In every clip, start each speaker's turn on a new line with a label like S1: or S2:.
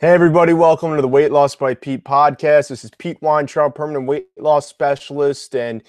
S1: Hey everybody, welcome to the Weight Loss by Pete podcast. This is Pete Weintraub, permanent weight loss specialist. And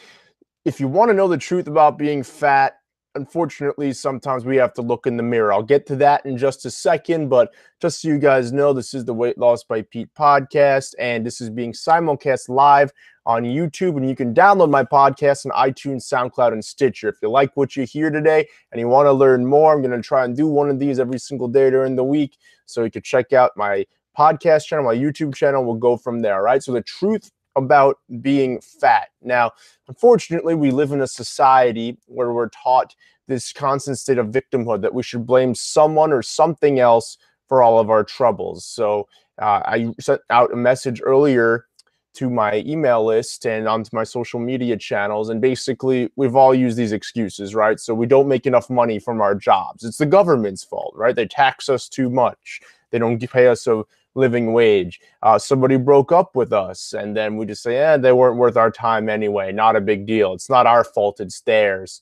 S1: if you want to know the truth about being fat, unfortunately, sometimes we have to look in the mirror. I'll get to that in just a second, but just so you guys know, this is the Weight Loss by Pete podcast, and this is being simulcast live on YouTube, and you can download my podcast on iTunes, SoundCloud, and Stitcher. If you like what you hear today and you want to learn more, I'm going to try and do one of these every single day during the week, so you can check out my podcast channel, my YouTube channel. We'll go from there, all right? So the truth about being fat. Now, unfortunately, we live in a society where we're taught this constant state of victimhood, that we should blame someone or something else for all of our troubles. So I sent out a message earlier to my email list and onto my social media channels, and basically we've all used these excuses, right? So we don't make enough money from our jobs. It's the government's fault, right? They tax us too much. They don't pay us a living wage. Somebody broke up with us, and then we just say, they weren't worth our time anyway. Not a big deal. It's not our fault. It's theirs.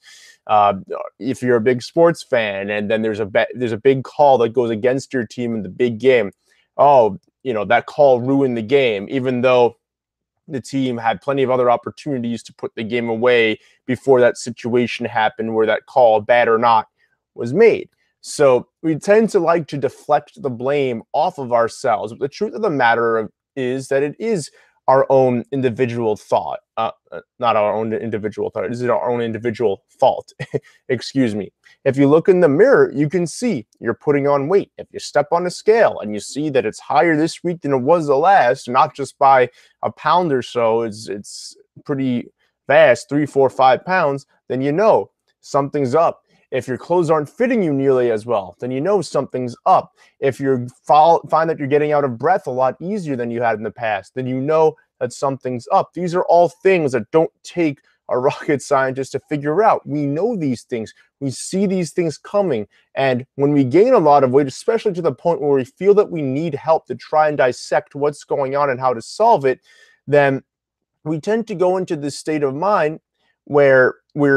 S1: If you're a big sports fan, and then there's a big call that goes against your team in the big game, that call ruined the game, even though the team had plenty of other opportunities to put the game away before that situation happened where that call, bad or not, was made. So we tend to like to deflect the blame off of ourselves. But the truth of the matter is that it is our own individual thought, not our own individual thought. It is our own individual fault. Excuse me. If you look in the mirror, you can see you're putting on weight. If you step on a scale and you see that it's higher this week than it was the last, not just by a pound or so, it's pretty vast, 3, 4, 5 pounds, then you know something's up. If your clothes aren't fitting you nearly as well, then you know something's up. If you find that you're getting out of breath a lot easier than you had in the past, then you know that something's up. These are all things that don't take a rocket scientist to figure out. We know these things. We see these things coming. And when we gain a lot of weight, especially to the point where we feel that we need help to try and dissect what's going on and how to solve it, then we tend to go into this state of mind where we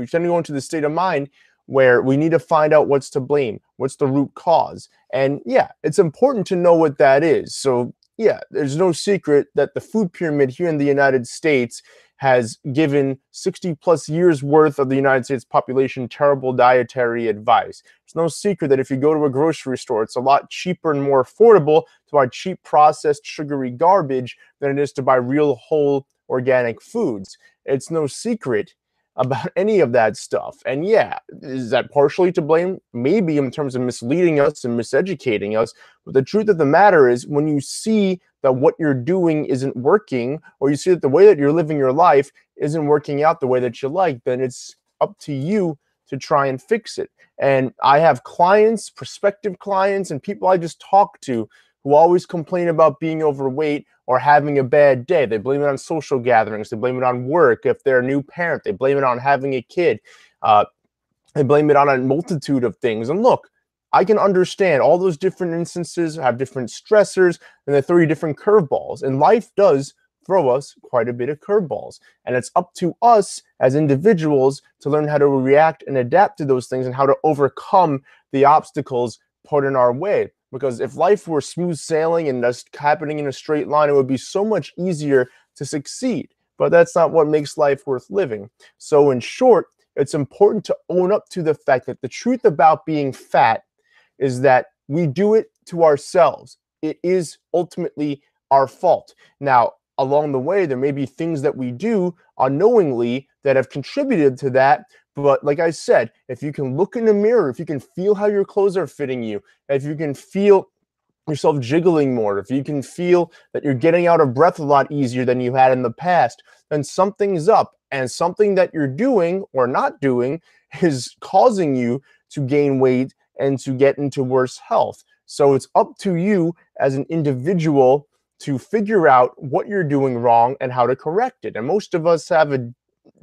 S1: tend to go into the state of mind where we need to find out what's to blame, what's the root cause. And yeah, it's important to know what that is. So yeah, there's no secret that the food pyramid here in the United States has given 60 plus years worth of the United States population terrible dietary advice. It's no secret that if you go to a grocery store, it's a lot cheaper and more affordable to buy cheap processed sugary garbage than it is to buy real whole organic foods. It's no secret about any of that stuff. And yeah, is that partially to blame? Maybe, in terms of misleading us and miseducating us. But the truth of the matter is, when you see that what you're doing isn't working, or you see that the way that you're living your life isn't working out the way that you like, then it's up to you to try and fix it. And I have clients, prospective clients, and people I just talk to who always complain about being overweight or having a bad day. They blame it on social gatherings. They blame it on work. If they're a new parent, they blame it on having a kid. They blame it on a multitude of things. And look, I can understand all those different instances have different stressors, and they throw you different curveballs. And life does throw us quite a bit of curveballs. And it's up to us as individuals to learn how to react and adapt to those things and how to overcome the obstacles put in our way. Because if life were smooth sailing and just happening in a straight line, it would be so much easier to succeed. But that's not what makes life worth living. So in short, it's important to own up to the fact that the truth about being fat is that we do it to ourselves. It is ultimately our fault. Now, along the way, there may be things that we do unknowingly that have contributed to that. But like I said, if you can look in the mirror, if you can feel how your clothes are fitting you, if you can feel yourself jiggling more, if you can feel that you're getting out of breath a lot easier than you had in the past, then something's up. And something that you're doing or not doing is causing you to gain weight and to get into worse health. So it's up to you as an individual to figure out what you're doing wrong and how to correct it. And most of us have a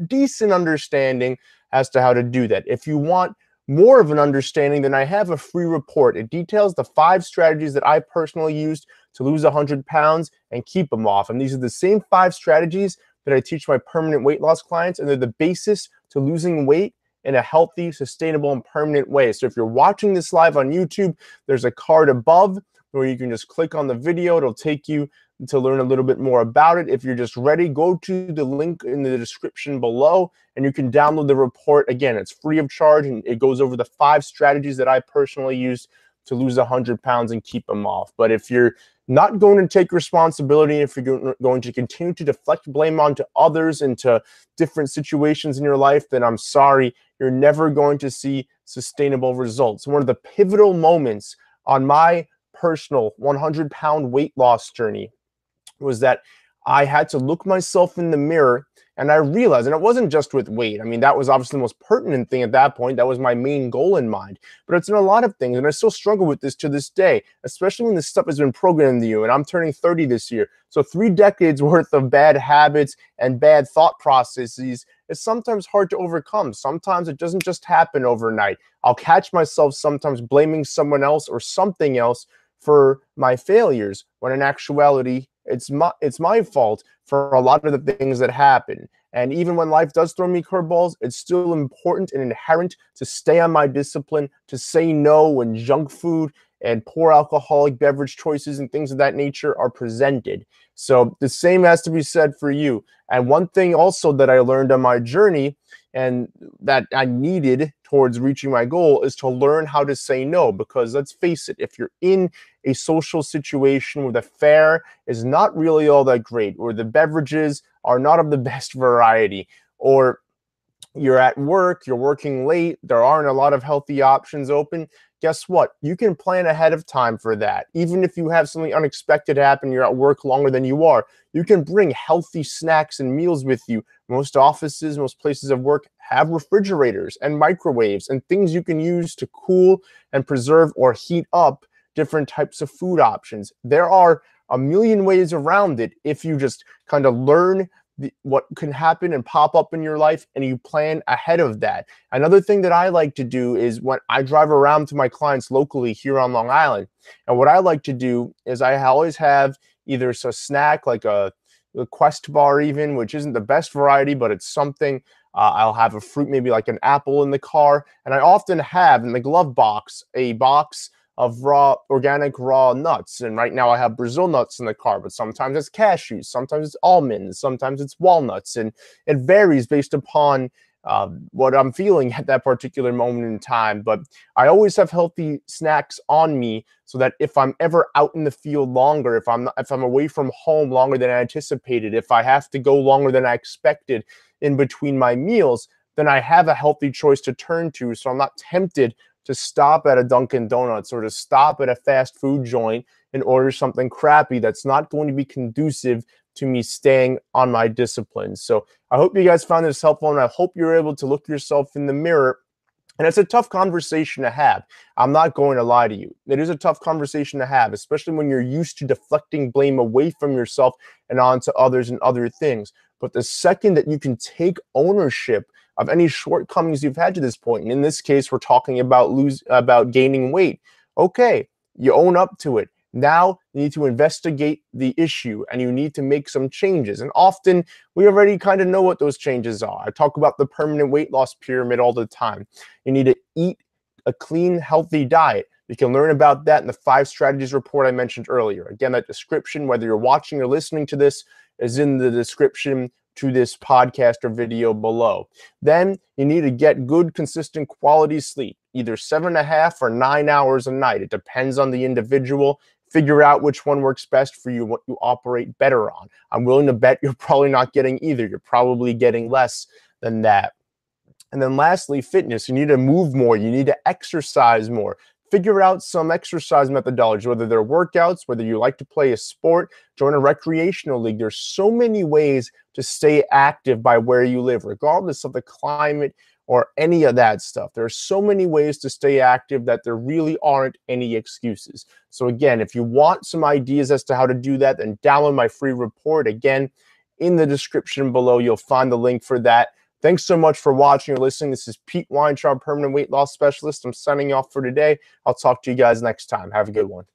S1: decent understanding as to how to do that. If you want more of an understanding, then I have a free report. It details the 5 strategies that I personally used to lose 100 pounds and keep them off. And these are the same 5 strategies that I teach my permanent weight loss clients, and they're the basis to losing weight in a healthy, sustainable, and permanent way. So if you're watching this live on YouTube, there's a card above where you can just click on the video. It'll take you to learn a little bit more about it. If you're just ready, go to the link in the description below and you can download the report. Again, it's free of charge and it goes over the 5 strategies that I personally use to lose 100 pounds and keep them off. But if you're not going to take responsibility, if you're going to continue to deflect blame onto others and to different situations in your life, then I'm sorry, you're never going to see sustainable results. One of the pivotal moments on my personal 100-pound weight loss journey was that I had to look myself in the mirror and I realized, and it wasn't just with weight. I mean, that was obviously the most pertinent thing at that point. That was my main goal in mind. But it's in a lot of things, and I still struggle with this to this day, especially when this stuff has been programmed into you. And I'm turning 30 this year. So 3 decades worth of bad habits and bad thought processes is sometimes hard to overcome. Sometimes it doesn't just happen overnight. I'll catch myself sometimes blaming someone else or something else for my failures, when in actuality, it's my fault for a lot of the things that happen. And even when life does throw me curveballs, it's still important and inherent to stay on my discipline, to say no when junk food and poor alcoholic beverage choices and things of that nature are presented. So the same has to be said for you. And one thing also that I learned on my journey and that I needed towards reaching my goal is to learn how to say no. Because let's face it, if you're in a social situation where the fare is not really all that great, or the beverages are not of the best variety, or you're at work, you're working late, there aren't a lot of healthy options open, guess what? You can plan ahead of time for that. Even if you have something unexpected happen, you're at work longer than you are, you can bring healthy snacks and meals with you. Most offices, most places of work have refrigerators and microwaves and things you can use to cool and preserve or heat up different types of food options. There are a million ways around it if you just kind of learn what can happen and pop up in your life and you plan ahead of that. Another thing that I like to do is when I drive around to my clients locally here on Long Island, and what I like to do is I always have either a snack like a Quest bar even, which isn't the best variety, but it's something. I'll have a fruit, maybe like an apple in the car. And I often have in the glove box a box of organic raw nuts. And right now I have Brazil nuts in the car, but sometimes it's cashews, sometimes it's almonds, sometimes it's walnuts. And it varies based upon what I'm feeling at that particular moment in time. But I always have healthy snacks on me so that if I'm ever out in the field longer, if I'm away from home longer than I anticipated, if I have to go longer than I expected in between my meals, then I have a healthy choice to turn to. So I'm not tempted to stop at a Dunkin' Donuts or to stop at a fast food joint and order something crappy that's not going to be conducive to me staying on my discipline. So I hope you guys found this helpful, and I hope you're able to look yourself in the mirror. And it's a tough conversation to have. I'm not going to lie to you. It is a tough conversation to have, especially when you're used to deflecting blame away from yourself and onto others and other things. But the second that you can take ownership of any shortcomings you've had to this point, and in this case, we're talking about gaining weight. Okay, you own up to it. Now you need to investigate the issue and you need to make some changes. And often we already kind of know what those changes are. I talk about the permanent weight loss pyramid all the time. You need to eat a clean, healthy diet. You can learn about that in the 5 strategies report I mentioned earlier. Again, that description, whether you're watching or listening to this, is in the description to this podcast or video below. Then you need to get good, consistent quality sleep, either 7.5 or 9 hours a night. It depends on the individual. Figure out which one works best for you, what you operate better on. I'm willing to bet you're probably not getting either. You're probably getting less than that. And then lastly, fitness. You need to move more. You need to exercise more. Figure out some exercise methodology, whether they're workouts, whether you like to play a sport, join a recreational league. There's so many ways to stay active by where you live, regardless of the climate or any of that stuff. There are so many ways to stay active that there really aren't any excuses. So again, if you want some ideas as to how to do that, then download my free report. Again, in the description below, you'll find the link for that. Thanks so much for watching or listening. This is Pete Weintraub, Permanent Weight Loss Specialist. I'm signing off for today. I'll talk to you guys next time. Have a good one.